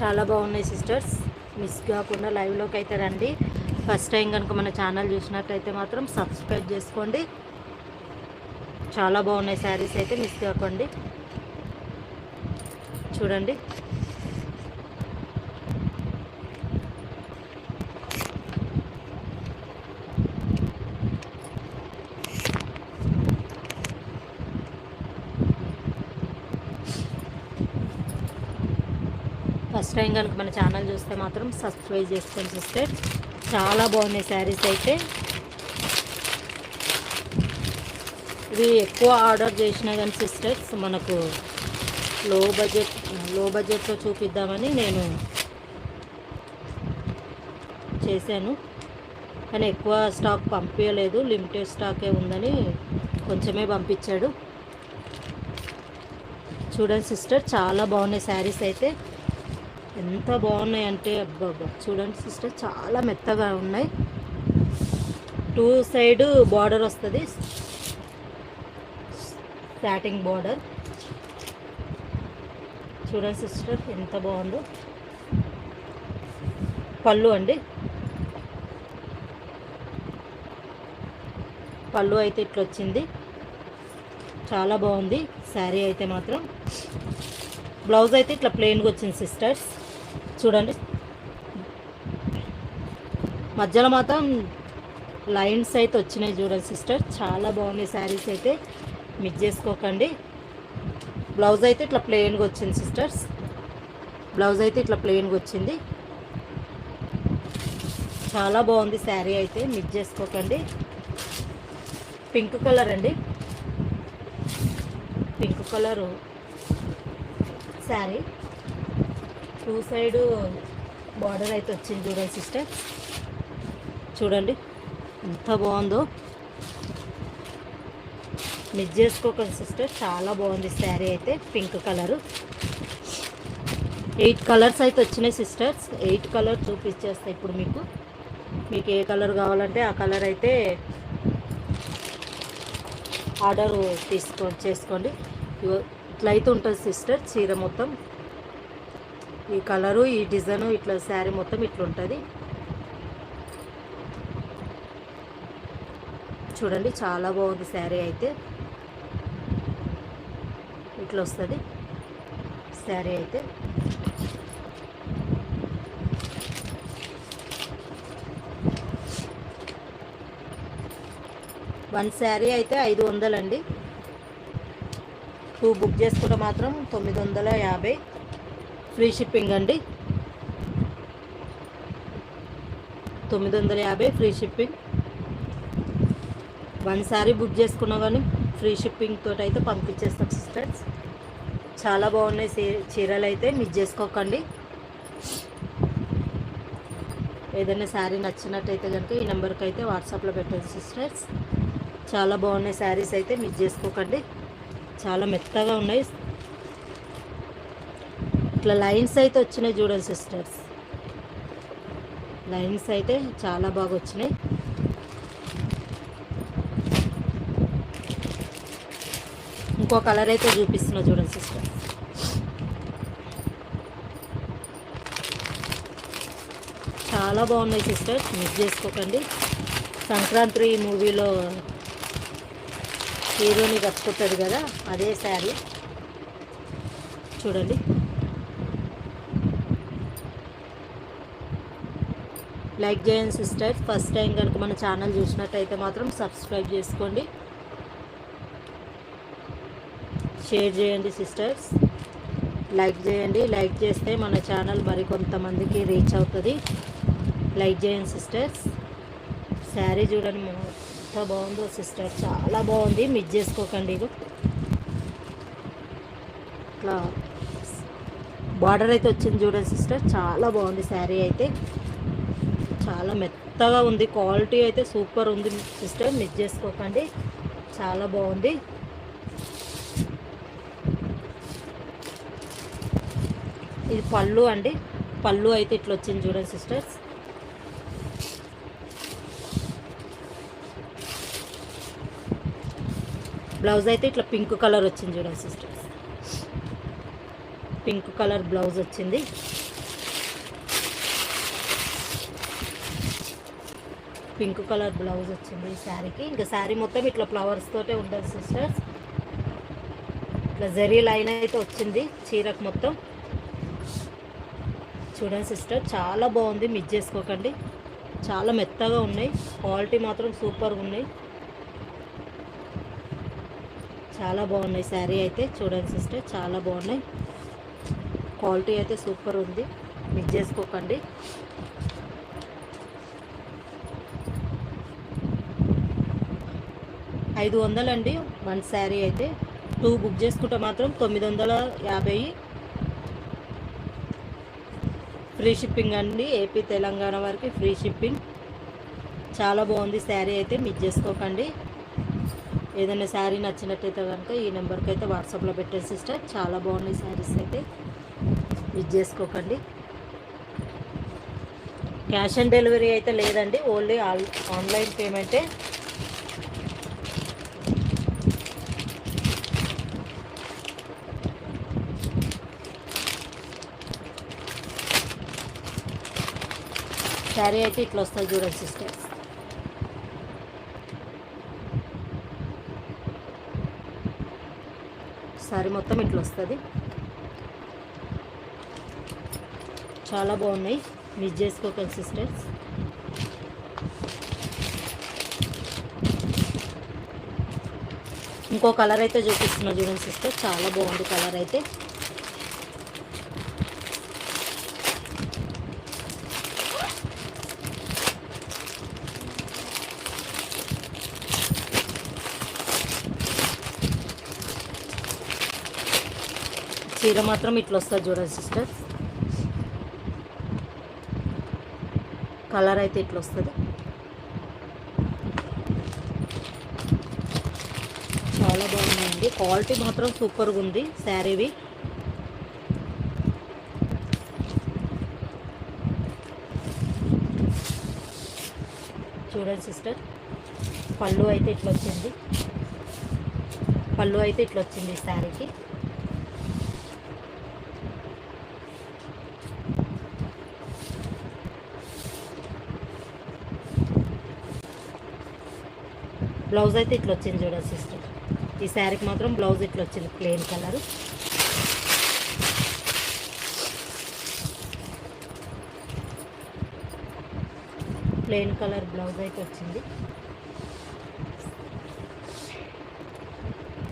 చాలా బాగున్నాయి sisters. Miss కాకుండా లైవ్లోకి అయితే రండి. ఫస్ట్ టైం కనుక మన ఛానల్ చూసినట్టయితే మాత్రం సబ్స్క్రైబ్ చేసుకోండి. చాలా బాగున్నాయి శారీస్ అయితే, మిస్ కాకండి. చూడండి, ఫస్ట్ టైం కనుక మన ఛానల్ చూస్తే మాత్రం సబ్స్క్రైబ్ చేసుకోండి సిస్టర్. చాలా బాగున్నాయి శారీస్ అయితే. ఇవి ఎక్కువ ఆర్డర్ చేసినా కానీ సిస్టర్స్ మనకు లో బడ్జెట్లో చూపిద్దామని నేను చేశాను, కానీ ఎక్కువ స్టాక్ పంపించలేదు. లిమిటెడ్ స్టాకే ఉందని కొంచెమే పంపించాడు. చూడండి సిస్టర్, చాలా బాగున్నాయి శారీస్ అయితే. ఎంత బాగున్నాయి అంటే అబ్బా, చూడండి సిస్టర్, చాలా మెత్తగా ఉన్నాయి. 2 సైడ్ బార్డర్ వస్తుంది, స్టార్టింగ్ బార్డర్. చూడండి సిస్టర్, ఎంత బాగుందో. పళ్ళు అండి, పళ్ళు అయితే ఇట్లా వచ్చింది. చాలా బాగుంది శారీ అయితే మాత్రం. బ్లౌజ్ అయితే ఇట్లా ప్లెయిన్గా వచ్చింది సిస్టర్స్. చూడండి, మధ్యలో మాత్రం లైన్స్ అయితే వచ్చినాయి. చూడండి సిస్టర్, చాలా బాగున్నాయి శారీస్ అయితే, మిక్స్ చేసుకోకండి. బ్లౌజ్ అయితే ఇట్లా ప్లెయిన్గా వచ్చింది సిస్టర్స్. బ్లౌజ్ అయితే ఇట్లా ప్లెయిన్గా వచ్చింది. చాలా బాగుంది శారీ అయితే, మిక్స్ చేసుకోకండి. పింక్ కలర్ అండి, pink colour sari. 2 side border అయితే వచ్చింది. చూడండి సిస్టర్, చూడండి ఎంత బాగుందో. మిస్ చేసుకోకండి సిస్టర్, చాలా బాగుంది శారీ అయితే. పింక్ కలరు 8 కలర్స్ అయితే వచ్చినాయి సిస్టర్స్. 8 కలర్ చూపించేస్తాయి ఇప్పుడు మీకు. మీకు ఏ కలర్ కావాలంటే ఆ కలర్ అయితే ఆర్డర్ చేసుకోండి. ఇట్లా అయితే ఉంటుంది సిస్టర్ చీర మొత్తం. ఈ కలరు, ఈ డిజైను, ఇట్లా శారీ మొత్తం ఇట్లా ఉంటుంది. చూడండి, చాలా బాగుంది శారీ అయితే. ఇట్లా వస్తుంది శారీ అయితే. వన్ శారీ అయితే 500 అండి. 2 బుక్ చేసుకుంటే మాత్రం 950. ఫ్రీ షిప్పింగ్ అండి, 950 ఫ్రీ షిప్పింగ్. 1 శారీ బుక్ చేసుకున్నా కానీ ఫ్రీ షిప్పింగ్ తోటి అయితే పంపించేస్తాం సిస్టర్స్. చాలా బాగున్నాయి చీరలు అయితే, మిస్ చేసుకోకండి. ఏదైనా శారీ నచ్చినట్టయితే కనుక ఈ నెంబర్కి అయితే వాట్సాప్లో పెట్టండి సిస్టర్స్. చాలా బాగున్నాయి శారీస్ అయితే, మిస్ చేసుకోకండి. చాలా మెత్తగా ఉన్నాయి. ఇట్లా లైన్స్ అయితే వచ్చినాయి. చూడండి సిస్టర్స్, లైన్స్ అయితే చాలా బాగా వచ్చినాయి. ఇంకో కలర్ అయితే చూపిస్తున్నా చూడండి సిస్టర్స్. చాలా బాగున్నాయి సిస్టర్స్, మిస్ చేసుకోకండి. సంక్రాంతి మూవీలో హీరోని కట్టుకుంటాడు కదా, అదే శారీ. చూడండి, లైక్ చేయండి సిస్టర్స్. ఫస్ట్ టైం కనుక మన ఛానల్ చూసినట్టయితే మాత్రం సబ్స్క్రైబ్ చేసుకోండి. షేర్ చేయండి సిస్టర్స్, లైక్ చేయండి. లైక్ చేస్తే మన ఛానల్ మరికొంతమందికి రీచ్ అవుతుంది. లైక్ చేయండి సిస్టర్స్. శారీ చూడండి ఎంత బాగుందో సిస్టర్, చాలా బాగుంది, మిస్ చేసుకోకండి. ఇట్లా బార్డర్ అయితే వచ్చింది చూడండి సిస్టర్, చాలా బాగుంది శారీ అయితే. చాలా మెత్తగా ఉంది, క్వాలిటీ అయితే సూపర్ ఉంది సిస్టర్, మిస్ చేసుకోకండి. చాలా బాగుంది. ఇది పళ్ళు అండి, పళ్ళు అయితే ఇట్లా వచ్చింది చూడండి సిస్టర్స్. బ్లౌజ్ అయితే ఇట్లా పింక్ కలర్ వచ్చింది చూడండి సిస్టర్స్. పింక్ కలర్ బ్లౌజ్ వచ్చింది. పింక్ కలర్ బ్లౌజ్ వచ్చింది ఈ శారీకి. ఇంకా శారీ మొత్తం ఇట్లా ఫ్లవర్స్ తోటే ఉంటుంది సిస్టర్స్. ఇట్లా జరీ లైన్ అయితే వచ్చింది చీరకు మొత్తం. చూడండి సిస్టర్, చాలా బాగుంది, మిస్ చేసుకోకండి. చాలా మెత్తగా ఉన్నాయి, క్వాలిటీ మాత్రం సూపర్గా ఉన్నాయి. చాలా బాగున్నాయి శారీ అయితే. చూడండి సిస్టర్, చాలా బాగున్నాయి, క్వాలిటీ అయితే సూపర్ ఉంది, మిస్ చేసుకోకండి. $500 అండి వన్ శారీ అయితే. 2 బుక్ చేసుకుంటే మాత్రం 950. ఫ్రీ షిప్పింగ్ అండి, ఏపీ తెలంగాణ వరకు ఫ్రీ షిప్పింగ్. చాలా బాగుంది శారీ అయితే, మిస్ చేసుకోకండి. ఏదైనా శారీ నచ్చినట్టయితే కనుక ఈ నెంబర్కి అయితే వాట్సాప్లో పెట్టండి సిస్టర్. చాలా బాగున్నాయి శారీస్ అయితే, మిస్ చేసుకోకండి. క్యాష్ ఆన్ డెలివరీ అయితే లేదండి, ఓన్లీ ఆన్లైన్ పేమెంటే. శారీ అయితే ఇట్లా వస్తుంది చూడండి సిస్టర్స్. శారీ మొత్తం ఇట్లా వస్తుంది, చాలా బాగున్నాయి, మిస్ చేసుకోకండి సిస్టర్స్. ఇంకో కలర్ అయితే చూపిస్తున్నా చూడండి సిస్టర్, చాలా బాగుంది కలర్ అయితే. చీర మాత్రం ఇట్లా వస్తుంది చూడండి సిస్టర్, కలర్ అయితే ఇట్లా వస్తుంది. చాలా బాగున్నాయండి, క్వాలిటీ మాత్రం సూపర్గా ఉంది శారీవి. చూడండి సిస్టర్, పళ్ళు అయితే ఇట్లా వచ్చింది, పళ్ళు అయితే ఇట్లా వచ్చింది ఈ శారీకి. బ్లౌజ్ అయితే ఇట్లా వచ్చింది చూడండి సిస్టర్. ఈ శారీకి మాత్రం బ్లౌజ్ ఇట్లా వచ్చింది, plain colour. Plain colour blouse అయితే వచ్చింది.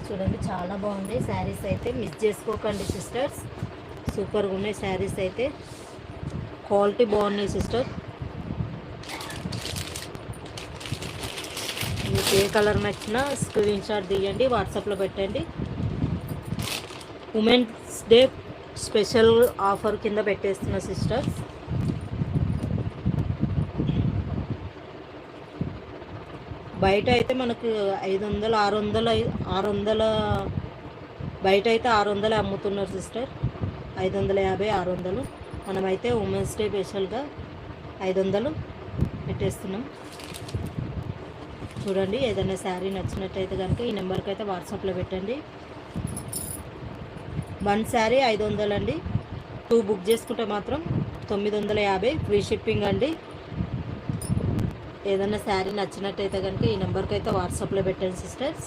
చూడండి, చాలా బాగుంది శారీస్ అయితే, మిస్ చేసుకోకండి సిస్టర్స్. సూపర్గా ఉన్నాయి శారీస్ అయితే, క్వాలిటీ బాగున్నాయి సిస్టర్. మీకు ఏ కలర్ నచ్చినా స్క్రీన్ షాట్ తీయండి, వాట్సాప్లో పెట్టండి. ఉమెన్స్ డే స్పెషల్ ఆఫర్ కింద పెట్టేస్తున్న సిస్టర్స్. బయట అయితే మనకు 500, 600 బయట అయితే 600 అమ్ముతున్నారు సిస్టర్, 550, 600. మనమైతే ఉమెన్స్ డే స్పెషల్గా 500 పెట్టేస్తున్నాం. చూడండి, ఏదైనా శారీ నచ్చినట్టయితే కనుక ఈ నెంబర్కి అయితే వాట్సాప్లో పెట్టండి. వన్ శారీ 500 అండి, 2 బుక్ చేసుకుంటే మాత్రం 950 ఫ్రీ షిప్పింగ్ అండి. ఏదైనా శారీ నచ్చినట్టయితే కనుక ఈ నెంబర్కి అయితే వాట్సాప్లో పెట్టండి సిస్టర్స్.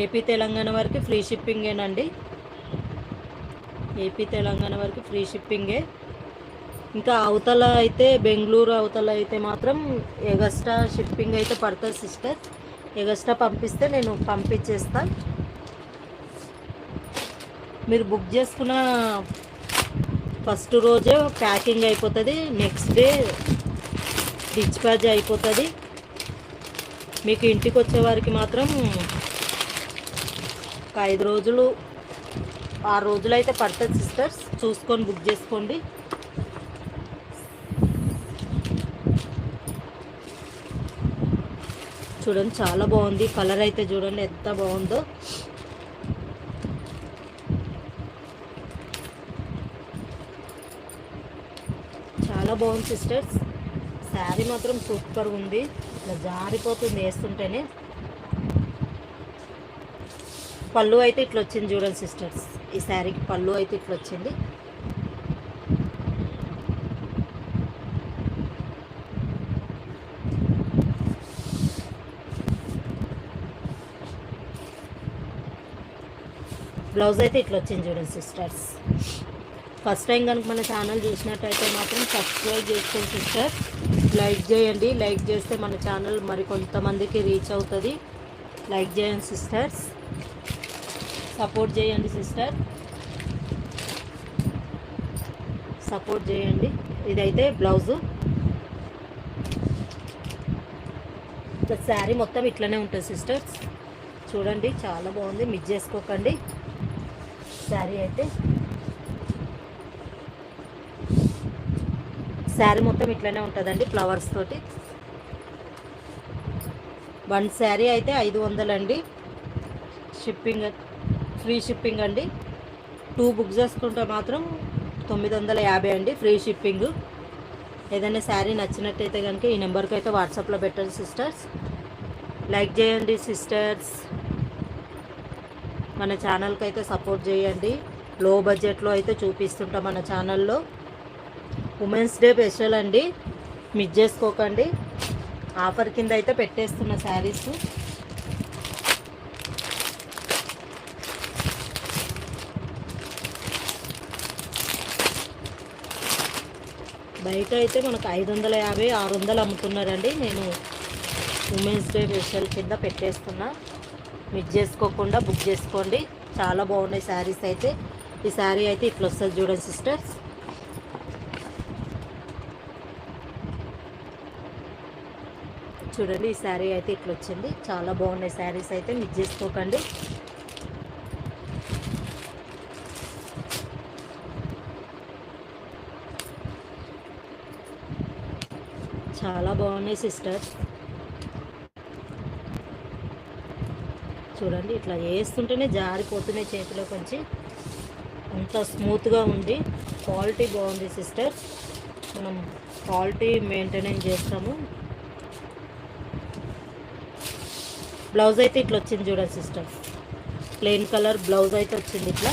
ఏపీ తెలంగాణ వరకు ఫ్రీ షిప్పింగేనండి, ఏపీ తెలంగాణ వరకు ఫ్రీ షిప్పింగే. ఇంకా అవతల అయితే బెంగళూరు అవతల అయితే మాత్రం ఎగస్ట్రా షిప్పింగ్ అయితే పడుతుంది సిస్టర్. ఎగస్ట్రా పంపిస్తే నేను పంపించేస్తాను. మీరు బుక్ చేసుకున్న ఫస్ట్ రోజే ప్యాకింగ్ అయిపోతుంది, నెక్స్ట్ డే డిస్పాచ్ అయిపోతుంది. మీకు ఇంటికి వచ్చే వారికి మాత్రం ఒక 5 రోజులు 6 రోజులు అయితే పడుతుంది సిస్టర్స్. చూసుకొని బుక్ చేసుకోండి. చూడండి, చాలా బాగుంది కలర్ అయితే, చూడండి ఎంత బాగుందో. చాలా బాగుంది సిస్టర్స్, శారీ మాత్రం సూపర్గా ఉంది, ఇట్లా జారిపోతుంది వేస్తుంటేనే. పళ్ళు అయితే ఇట్లా వచ్చింది చూడండి సిస్టర్స్, ఈ శారీకి పళ్ళు అయితే ఇట్లా వచ్చింది. బ్లౌజ్ అయితే ఇట్లా వచ్చింది చూడండి సిస్టర్స్. ఫస్ట్ టైం కనుక మన ఛానల్ చూసినట్టయితే మాత్రం సబ్స్క్రైబ్ చేసుకోండి సిస్టర్స్. లైక్ చేయండి, లైక్ చేస్తే మన ఛానల్ మరి కొంతమందికి రీచ్ అవుతుంది. లైక్ చేయండి సిస్టర్స్, సపోర్ట్ చేయండి సిస్టర్, సపోర్ట్ చేయండి. ఇదైతే బ్లౌజు. శారీ మొత్తం ఇట్లనే ఉంటుంది సిస్టర్స్. చూడండి చాలా బాగుంది, మిస్ చేసుకోకండి. శారీ అయితే శారీ మొత్తం ఇట్లనే ఉంటుందండి ఫ్లవర్స్ తోటి. వన్ శారీ అయితే 500 అండి. షిప్పింగ్ ఫ్రీ షిప్పింగ్ అండి. 2 బుక్ చేసుకుంటే మాత్రం 950 అండి, ఫ్రీ షిప్పింగ్. ఏదైనా శారీ నచ్చినట్టయితే కనుక ఈ నెంబర్కి అయితే వాట్సాప్లో పెట్టండి సిస్టర్స్. లైక్ చేయండి సిస్టర్స్, మన ఛానల్కి అయితే సపోర్ట్ చేయండి. లో బడ్జెట్లో అయితే చూపిస్తుంటాం మన ఛానల్లో. ఉమెన్స్ డే స్పెషల్ అండి, మిస్ చేసుకోకండి. ఆఫర్ కింద అయితే పెట్టేస్తున్న శారీస్. బయట అయితే మనకు 550, 600 అమ్ముతున్నారండి. నేను ఉమెన్స్ డే స్పెషల్ కింద పెట్టేస్తున్నా, మిస్ చేసుకోకుండా బుక్ చేసుకోండి. చాలా బాగున్నాయి శారీస్ అయితే. ఈ శారీ అయితే ఇట్లా వస్తుంది చూడండి సిస్టర్స్. చూడండి ఈ శారీ అయితే ఇట్లా వచ్చింది. చాలా బాగున్నాయి శారీస్ అయితే, మిస్ చేసుకోకండి. చాలా బాగున్నాయి సిస్టర్స్. చూడండి ఇట్లా వేస్తుంటేనే జారిపోతున్నాయి చేతిలోకి వచ్చి, అంత స్మూత్గా ఉంది. క్వాలిటీ బాగుంది సిస్టర్స్. మనం క్వాలిటీ మెయింటైన్ చేస్తాము. బ్లౌజ్ అయితే ఇట్లా వచ్చింది చూడండి సిస్టర్. ప్లెయిన్ కలర్ బ్లౌజ్ అయితే వచ్చింది ఇట్లా.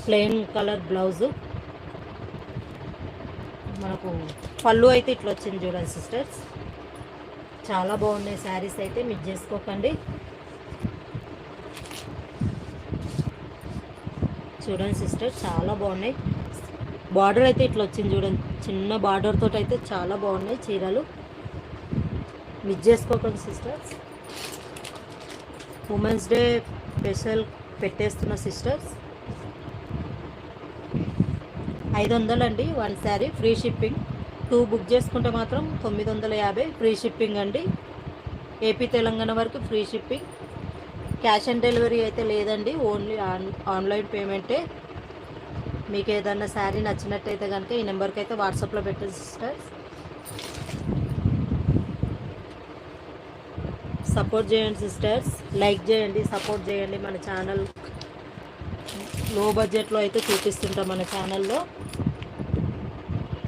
Plain colour blouse. మనకు పళ్ళు అయితే ఇట్లా వచ్చింది చూడండి సిస్టర్స్. చాలా బాగున్నాయి శారీస్ అయితే, మిస్ చేసుకోకండి. చూడండి సిస్టర్ చాలా బాగున్నాయి. బార్డర్ అయితే ఇట్లా వచ్చింది చూడండి, చిన్న బార్డర్ తోటి అయితే చాలా బాగున్నాయి చీరలు. మిస్ చేసుకోకండి సిస్టర్స్. ఉమెన్స్ డే స్పెషల్ పెట్టేస్తున్న సిస్టర్స్. 500 అండి one sari, free shipping. 2 book చేసుకుంటే మాత్రం 950, ఫ్రీ షిప్పింగ్ అండి. ఏపీ తెలంగాణ వరకు free shipping. Cash on delivery అయితే లేదండి, ఓన్లీ ఆన్లైన్ పేమెంటే. మీకు ఏదన్నా శారీ నచ్చినట్టయితే కనుక ఈ నెంబర్కి అయితే వాట్సాప్లో పెట్టండి సిస్టర్స్. సపోర్ట్ చేయండి సిస్టర్స్, లైక్ చేయండి, సపోర్ట్ చేయండి. మన ఛానల్ లో బడ్జెట్లో అయితే చూపిస్తుంటాం మన ఛానల్లో.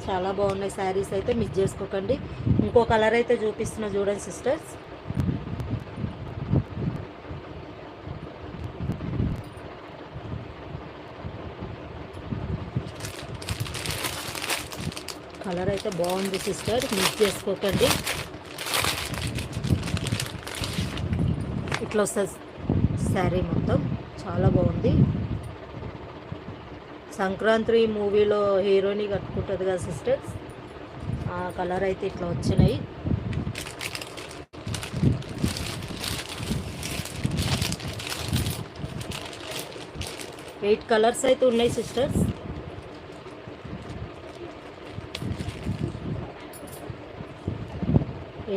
చాలా బాగున్నాయి శారీస్ అయితే, మిస్ చేసుకోకండి. ఇంకో కలర్ అయితే చూపిస్తున్నా చూడండి సిస్టర్స్. కలర్ అయితే బాగుంది సిస్టర్, మిస్ చేసుకోకండి. ఇట్లా వస్తుంది శారీ మొత్తం, చాలా బాగుంది. సంక్రాంతి మూవీలో హీరోని కట్టుకుంటుంది కదా సిస్టర్స్, ఆ కలర్ అయితే ఇట్లా వచ్చినాయి. ఎయిట్ కలర్స్ అయితే ఉన్నాయి సిస్టర్స్.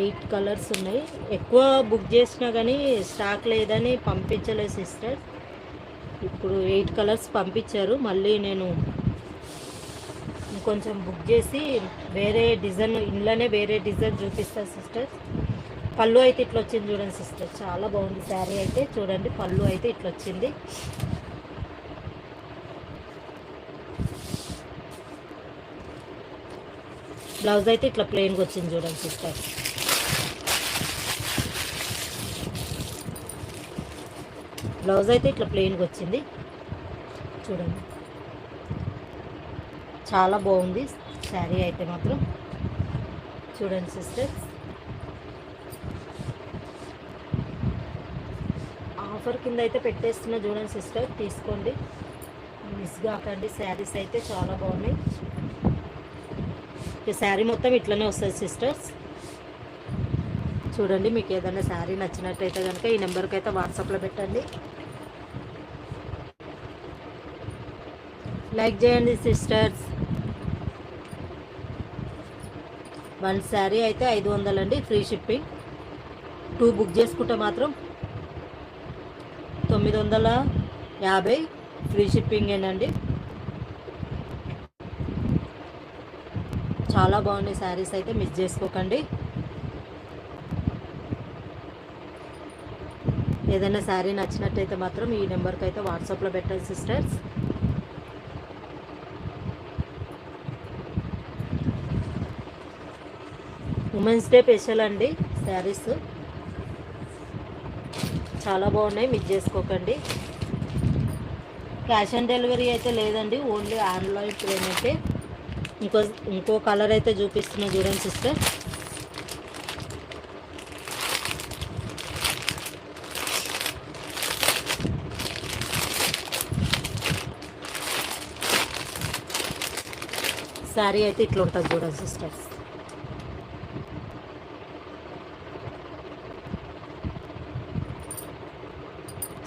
ఎయిట్ కలర్స్ ఉన్నాయి. ఎక్కువ బుక్ చేసినా కానీ స్టాక్ లేదని పంపించలేదు సిస్టర్. ఇప్పుడు 8 కలర్స్ పంపించారు. మళ్ళీ నేను ఇంకొంచెం బుక్ చేసి వేరే డిజైన్, ఇంట్లోనే వేరే డిజైన్ చూపిస్తాను సిస్టర్. పళ్ళు అయితే ఇట్లా వచ్చింది చూడండి సిస్టర్, చాలా బాగుంది శారీ అయితే. చూడండి పళ్ళు అయితే ఇట్లా వచ్చింది. బ్లౌజ్ అయితే ఇట్లా ప్లెయిన్గా వచ్చింది చూడండి సిస్టర్. బ్లౌజ్ అయితే ఇట్లా ప్లెయిన్గా వచ్చింది చూడండి, చాలా బాగుంది. శారీ అయితే మాత్రం చూడండి సిస్టర్స్, ఆఫర్ కింద అయితే పెట్టేస్తున్నా చూడండి సిస్టర్, తీసుకోండి, మిస్ కాకండి. శారీస్ అయితే చాలా బాగున్నాయి. ఈ శారీ మొత్తం ఇట్లనే వస్తుంది సిస్టర్స్. చూడండి, మీకు ఏదైనా శారీ నచ్చినట్టయితే కనుక ఈ నెంబర్కి అయితే వాట్సాప్లో పెట్టండి. లైక్ చేయండి సిస్టర్స్. 1 శారీ అయితే 500 అండి, ఫ్రీ షిప్పింగ్. 2 బుక్ చేసుకుంటే మాత్రం 950 ఫ్రీ షిప్పింగేనండి. చాలా బాగున్నాయి శారీస్ అయితే, మిస్ చేసుకోకండి. ఏదైనా శారీ నచ్చినట్టయితే మాత్రం ఈ నెంబర్కి అయితే వాట్సాప్లో పెట్టండి సిస్టర్స్. ఉమెన్స్ డే స్పెషల్ అండి శారీస్, చాలా బాగున్నాయి, మిస్ చేసుకోకండి. క్యాష్ ఆన్ డెలివరీ అయితే లేదండి, ఓన్లీ ఆన్లైన్ పేమెంటే. ఇంకో కలర్ అయితే చూపిస్తున్నా చూడండి సిస్టర్. శారీ అయితే ఇట్లా ఉంటుంది చూడండి సిస్టర్స్.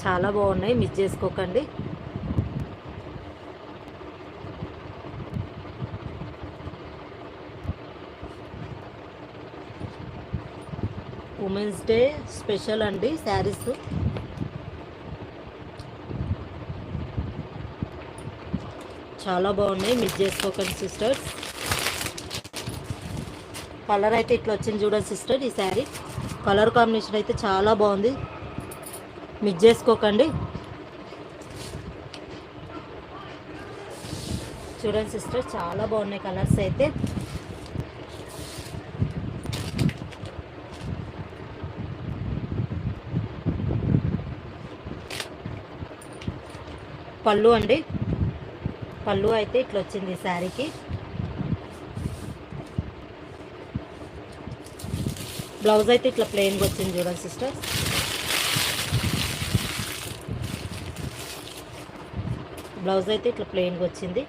చాలా బాగున్నాయి, మిస్ చేసుకోకండి. ఉమెన్స్ డే స్పెషల్ అండి శారీస్. చాలా బాగున్నాయి, మిస్ చేసుకోకండి సిస్టర్స్. కలర్ అయితే ఇట్లా వచ్చింది చూడండి సిస్టర్. ఈ శారీ కలర్ కాంబినేషన్ అయితే చాలా బాగుంది, మిస్ చేసుకోకండి. చూడండి సిస్టర్, చాలా బాగున్నాయి కలర్స్ అయితే. పళ్ళు అండి, పళ్ళు అయితే ఇట్లా వచ్చింది ఈ శారీకి. బ్లౌజ్ అయితే ఇట్లా ప్లెయిన్గా వచ్చింది చూడండి సిస్టర్. బ్లౌజ్ అయితే ఇట్లా ప్లెయిన్గా వచ్చింది.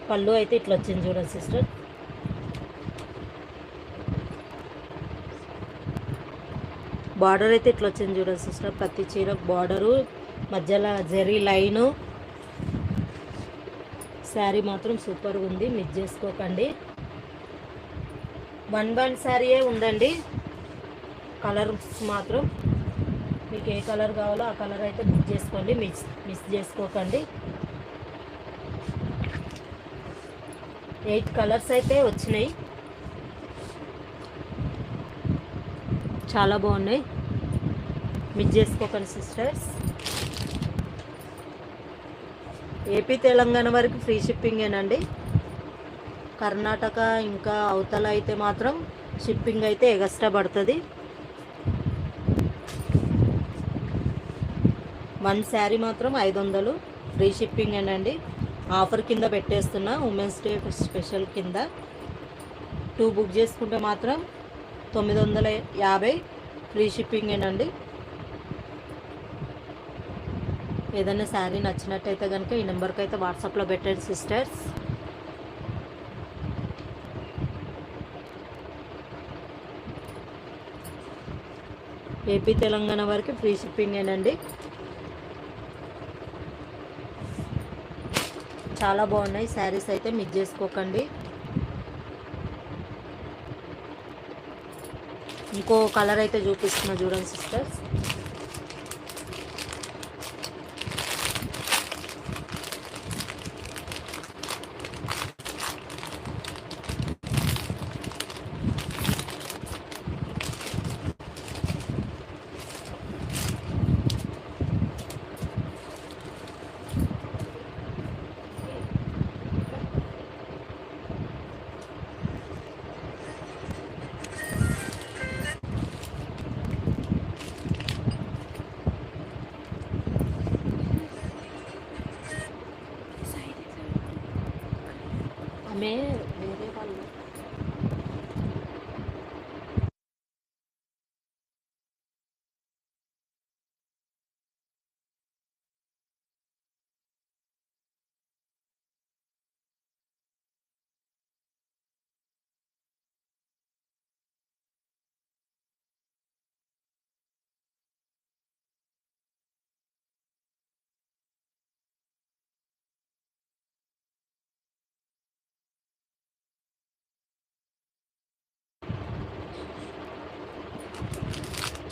పళ్ళు అయితే ఇట్లా వచ్చింది చూడండి సిస్టర్. బార్డర్ అయితే ఇట్లా వచ్చింది చూడండి సిస్టర్. ప్రతి చీర బార్డరు, మధ్యలో జరీ లైను. శారీ మాత్రం సూపర్గా ఉంది, మిస్ చేసుకోకండి. 1 శారీయే ఉందండి. కలర్స్ మాత్రం మీకు ఏ కలర్ కావాలో ఆ కలర్ అయితే బుక్ చేసుకోండి, మిస్ చేసుకోకండి. 8 కలర్స్ అయితే వచ్చినాయి, చాలా బాగున్నాయి, మిస్ చేసుకోకండి సిస్టర్స్. ఏపీ తెలంగాణ వరకు ఫ్రీ షిప్పింగేనండి. కర్ణాటక ఇంకా అవతల అయితే మాత్రం షిప్పింగ్ అయితే ఎక్స్ట్రా పడుతుంది. 1 శారీ మాత్రం 500 ఫ్రీ షిప్పింగేనండి. ఆఫర్ కింద పెట్టేస్తున్నా, ఉమెన్స్ డే స్పెషల్ కింద. 2 బుక్ చేసుకుంటే మాత్రం 950 ఫ్రీ షిప్పింగేనండి. ఏదైనా శారీ నచ్చినట్టయితే కనుక ఈ నెంబర్కి అయితే వాట్సాప్లో పెట్టండి సిస్టర్స్. ఏపీ తెలంగాణ వరకు ఫ్రీ షిప్పింగేనండి. చాలా బాగున్నాయి శారీస్ అయితే, మిస్ చేసుకోకండి. ఇంకో కలర్ అయితే చూపిస్తున్నా చూడండి సిస్టర్స్. ఆమె వేరే వాళ్ళు.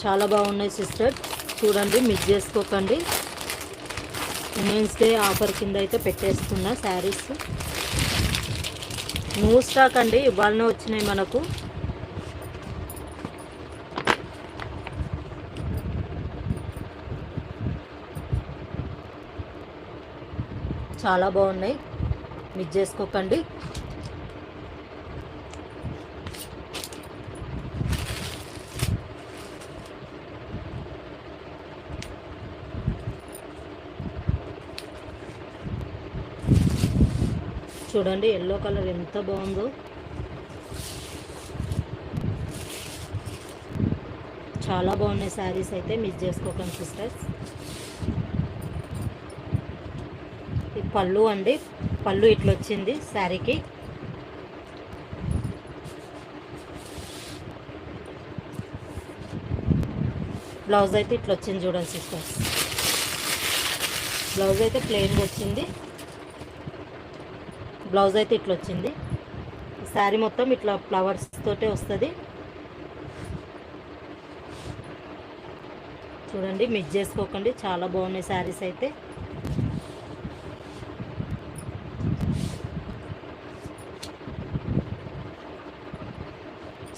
చాలా బాగున్నాయి సిస్టర్, చూడండి మిస్ చేసుకోకండి. ఉమెన్స్ డే ఆఫర్ కింద అయితే పెట్టేస్తున్నా శారీస్. న్యూ స్టాక్ అండి, ఇవాళనే వచ్చినాయి మనకు. చాలా బాగున్నాయి, మిస్ చేసుకోకండి. చూడండి ఎల్లో కలర్ ఎంత బాగుందో, చాలా బాగున్నాయి శారీస్ అయితే, మిస్ చేసుకోకండి సిస్టర్స్. ఈ పళ్ళు అండి, పళ్ళు ఇట్లా వచ్చింది శారీకి. బ్లౌజ్ అయితే ఇట్లా వచ్చింది చూడండి సిస్టర్స్. బ్లౌజ్ అయితే ప్లెయిన్గా వచ్చింది. బ్లౌజ్ అయితే ఇట్లా వచ్చింది. శారీ మొత్తం ఇట్లా ఫ్లవర్స్ తోటే వస్తుంది. చూడండి మిస్ చేసుకోకండి, చాలా బాగున్నాయి శారీస్ అయితే.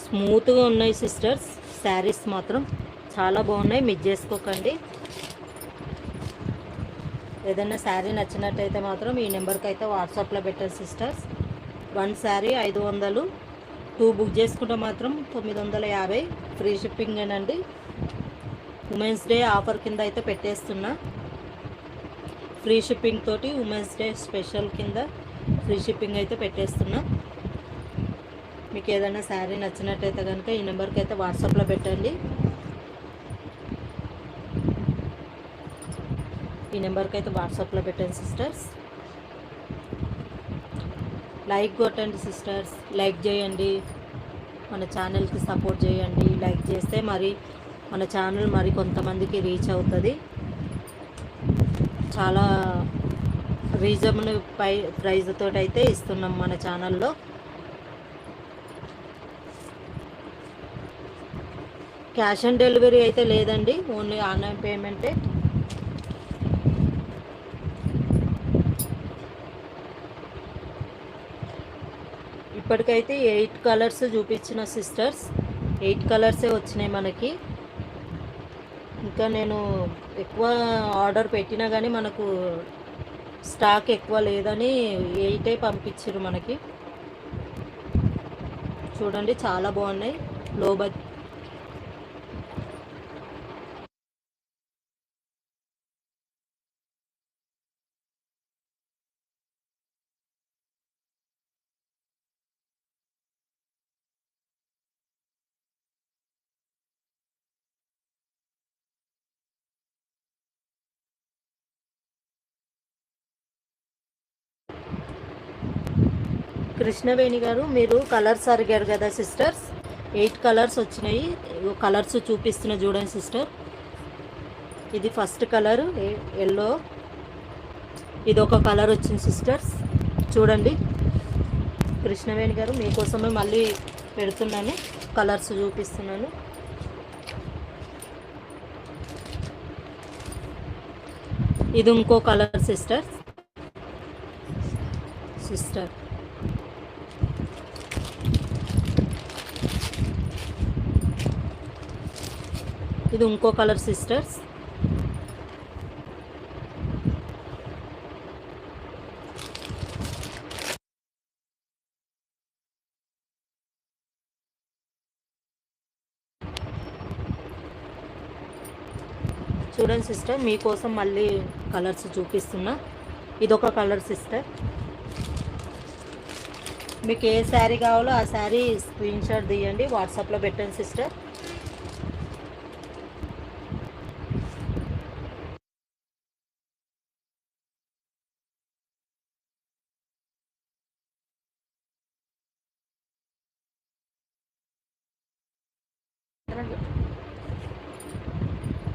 స్మూత్గా ఉన్నాయి సిస్టర్స్, శారీస్ మాత్రం చాలా బాగున్నాయి, మిస్ చేసుకోకండి. ఏదైనా శారీ నచ్చినట్టయితే మాత్రం ఈ నెంబర్కి అయితే వాట్సాప్లో పెట్టండి సిస్టర్స్. 1 శారీ 500, 2 బుక్ చేసుకుంటే మాత్రం 950, ఫ్రీ షిప్పింగ్ అండి. ఉమెన్స్ డే ఆఫర్ కింద అయితే పెట్టేస్తున్నా, ఫ్రీ షిప్పింగ్ తోటి ఉమెన్స్ డే స్పెషల్ కింద ఫ్రీ షిప్పింగ్ అయితే పెట్టేస్తున్నా. మీకు ఏదైనా శారీ నచ్చినట్టయితే కనుక ఈ నెంబర్కి అయితే వాట్సాప్లో పెట్టండి. ఈ నెంబర్కి అయితే వాట్సాప్లో పెట్టండి సిస్టర్స్. లైక్ కొట్టండి సిస్టర్స్, లైక్ చేయండి, మన ఛానల్కి సపోర్ట్ చేయండి. లైక్ చేస్తే మరి మన ఛానల్ మరి కొంతమందికి రీచ్ అవుతుంది. చాలా రీజనబుల్ ప్రైస్ తోటి అయితే ఇస్తున్నాం మన ఛానల్లో. క్యాష్ ఆన్ డెలివరీ అయితే లేదండి, ఓన్లీ ఆన్లైన్ పేమెంటే. ఇప్పటికైతే 8 కలర్స్ చూపించిన సిస్టర్స్, 8 కలర్సే వచ్చినాయి మనకి. ఇంకా నేను ఎక్కువ ఆర్డర్ పెట్టినా కానీ మనకు స్టాక్ ఎక్కువ లేదని 8 పంపించారు మనకి. చూడండి చాలా బాగున్నాయి, లో బడ్జెట్. కృష్ణవేణి గారు, మీరు కలర్స్ అడిగారు కదా సిస్టర్స్, 8 కలర్స్ వచ్చినాయి. కలర్స్ చూపిస్తున్నా చూడండి సిస్టర్. ఇది ఫస్ట్ కలర్ ఎల్లో, ఇది ఒక కలర్ వచ్చింది సిస్టర్స్. చూడండి కృష్ణవేణి గారు, మీకోసమే మళ్ళీ పెడుతున్నాను, కలర్స్ చూపిస్తున్నాను. ఇది ఇంకో కలర్ సిస్టర్. ఇది ఇంకో కలర్ సిస్టర్స్. చూడండి సిస్టర్, మీకోసం మళ్ళీ కలర్స్ చూపిస్తున్నా. ఇదొక కలర్ సిస్టర్. మీకు ఏ శారీ కావాలో ఆ శారీ స్క్రీన్ షాట్ తీయండి, వాట్సాప్లో పెట్టండి సిస్టర్.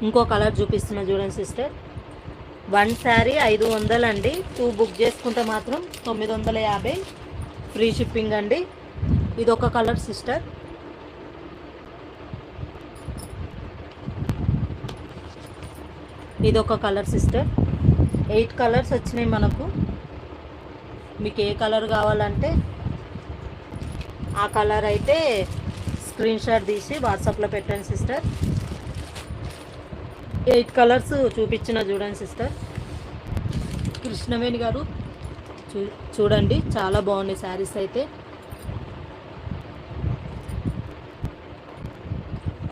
ఇంకో కలర్ చూపిస్తున్నా చూడండి సిస్టర్. 1 శారీ 500 అండి. 2 బుక్ చేసుకుంటే మాత్రం 950 ఫ్రీ షిప్పింగ్ అండి. ఇదొక కలర్ సిస్టర్. ఇదొక కలర్ సిస్టర్. 8 కలర్స్ వచ్చినాయి మనకు. మీకు ఏ కలర్ కావాలంటే ఆ కలర్ అయితే స్క్రీన్ షాట్ తీసి వాట్సాప్లో పెట్టండి సిస్టర్. 8 కలర్స్ చూపించిన చూడండి సిస్టర్. కృష్ణవేణి గారు చూడండి, చాలా బాగున్నాయి శారీస్ అయితే.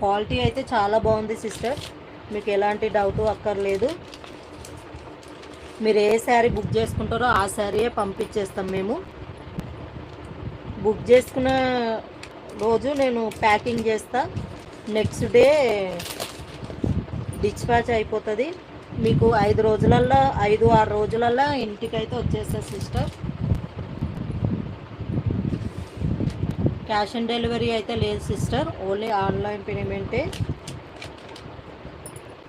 క్వాలిటీ అయితే చాలా బాగుంది సిస్టర్, మీకు ఎలాంటి డౌట్ అక్కర్లేదు. మీరు ఏ శారీ బుక్ చేసుకుంటారో ఆ శారీయే పంపించేస్తాం మేము. బుక్ చేసుకున్న రోజు నేను ప్యాకింగ్ చేస్తా, నెక్స్ట్ డే డిస్పాచ్ అయిపోతుంది. మీకు 5-6 రోజులల్లో ఇంటికైతే వచ్చేస్తుంది సిస్టర్. క్యాష్ ఆన్ డెలివరీ అయితే లేదు సిస్టర్, ఓన్లీ ఆన్లైన్ పేమెంటే.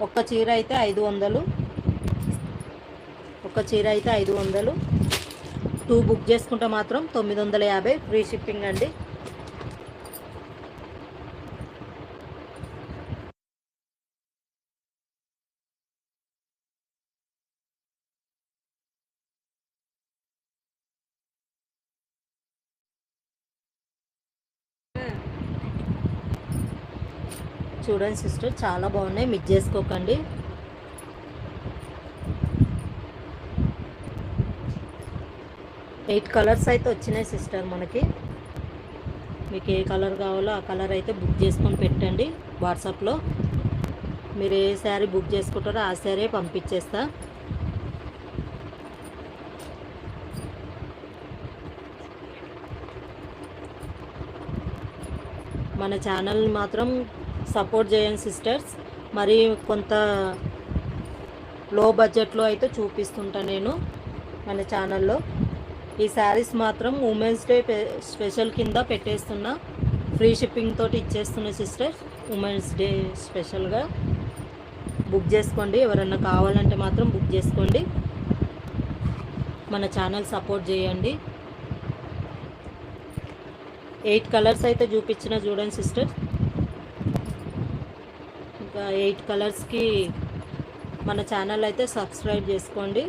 ఒక్క చీర అయితే 500, 2 బుక్ చేసుకుంటే మాత్రం 950 ఫ్రీ షిప్పింగ్ అండి. చూడండి సిస్టర్, చాలా బాగున్నాయి, మిస్ చేసుకోకండి. ఎయిట్ కలర్స్ అయితే వచ్చినాయి సిస్టర్ మనకి. మీకు ఏ కలర్ కావాలో ఆ కలర్ అయితే బుక్ చేసుకొని పెట్టండి వాట్సాప్లో. మీరు ఏ శారీ బుక్ చేసుకుంటారో ఆ శారీ పంపించేస్తా. మన ఛానల్ మాత్రం సపోర్ట్ చేయండి సిస్టర్స్. మరి కొంత లో బడ్జెట్లో అయితే చూపిస్తుంటా నేను మన ఛానల్లో. ఈ శారీస్ మాత్రం ఉమెన్స్ డే స్పెషల్ కింద పెట్టేస్తున్నా, ఫ్రీ షిప్పింగ్ తోటి ఇచ్చేస్తున్నా సిస్టర్స్. ఉమెన్స్ డే స్పెషల్గా బుక్ చేసుకోండి, ఎవరన్నా కావాలంటే మాత్రం బుక్ చేసుకోండి. మన ఛానల్ సపోర్ట్ చేయండి. 8 కలర్స్ అయితే చూపించిన చూడండి సిస్టర్. ఇంకా 8 కలర్స్కి మన ఛానల్ అయితే సబ్స్క్రైబ్ చేసుకోండి,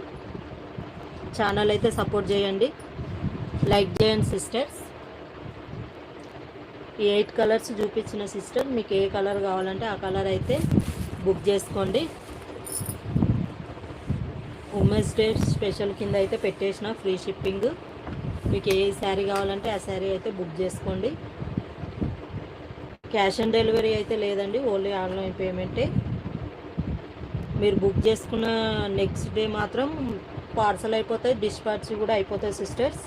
ఛానల్ అయితే సపోర్ట్ చేయండి, లైక్ చేయండి సిస్టర్స్. ఈ 8 కలర్స్ చూపించిన సిస్టర్, మీకు ఏ కలర్ కావాలంటే ఆ కలర్ అయితే బుక్ చేసుకోండి. ఉమెన్స్ డే స్పెషల్ కింద అయితే పెట్టేసిన ఫ్రీ షిప్పింగ్. మీకు ఏ శారీ కావాలంటే ఆ శారీ అయితే బుక్ చేసుకోండి. క్యాష్ ఆన్ డెలివరీ అయితే లేదండి, ఓన్లీ ఆన్లైన్ పేమెంటే. మీరు బుక్ చేసుకున్న నెక్స్ట్ డే మాత్రం పార్సల్ అయిపోతాయి, డిస్పాచ్ కూడా అయిపోతాయి సిస్టర్స్.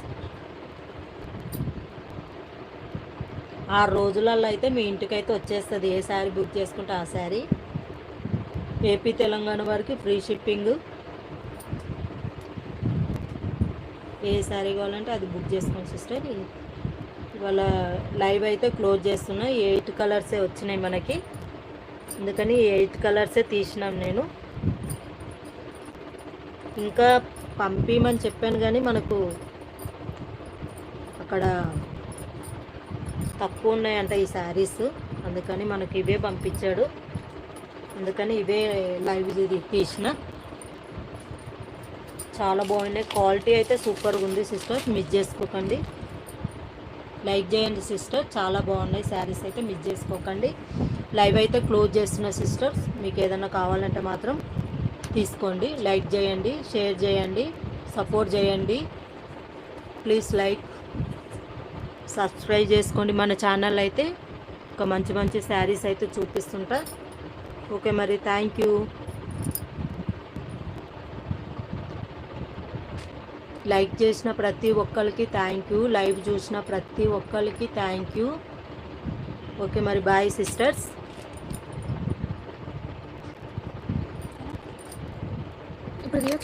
6 రోజులలో అయితే మీ ఇంటికైతే వచ్చేస్తుంది ఏ శారీ బుక్ చేసుకుంటే ఆ శారీ. ఏపీ తెలంగాణ వరకు ఫ్రీ షిప్పింగ్. ఏ శారీ కావాలంటే అది బుక్ చేసుకోండి సిస్టర్. ఇవాళ లైవ్ అయితే క్లోజ్ చేస్తున్నా. 8 కలర్సే వచ్చినాయి మనకి, అందుకని 8 కలర్సే తీసినాం నేను. ఇంకా పంపించమని చెప్పాను కానీ మనకు అక్కడ తక్కువ ఉన్నాయంట ఈ శారీస్, అందుకని మనకి ఇవే పంపించాడు, అందుకని ఇవే లైవ్ తీసిన. చాలా బాగున్నాయి, క్వాలిటీ అయితే సూపర్గా ఉంది సిస్టర్, మిస్ చేసుకోకండి. లైక్ చేయండి సిస్టర్, చాలా బాగున్నాయి శారీస్ అయితే, మిస్ చేసుకోకండి. లైవ్ అయితే క్లోజ్ చేస్తున్న సిస్టర్స్, మీకు ఏదైనా కావాలంటే మాత్రం తీసుకోండి. లైక్ చేయండి, షేర్ చేయండి, సపోర్ట్ చేయండి. ప్లీజ్ లైక్, సబ్స్క్రైబ్ చేసుకోండి మన ఛానల్ అయితే. ఒక మంచి మంచి శారీస్ అయితే చూపిస్తుంటా. ఓకే మరి, థ్యాంక్ యూ. లైక్ చేసిన ప్రతి ఒక్కరికి థ్యాంక్ యూ, లైవ్ చూసిన ప్రతి ఒక్కరికి థ్యాంక్ యూ. ఓకే మరి బాయ్ సిస్టర్స్. ఇప్పుడు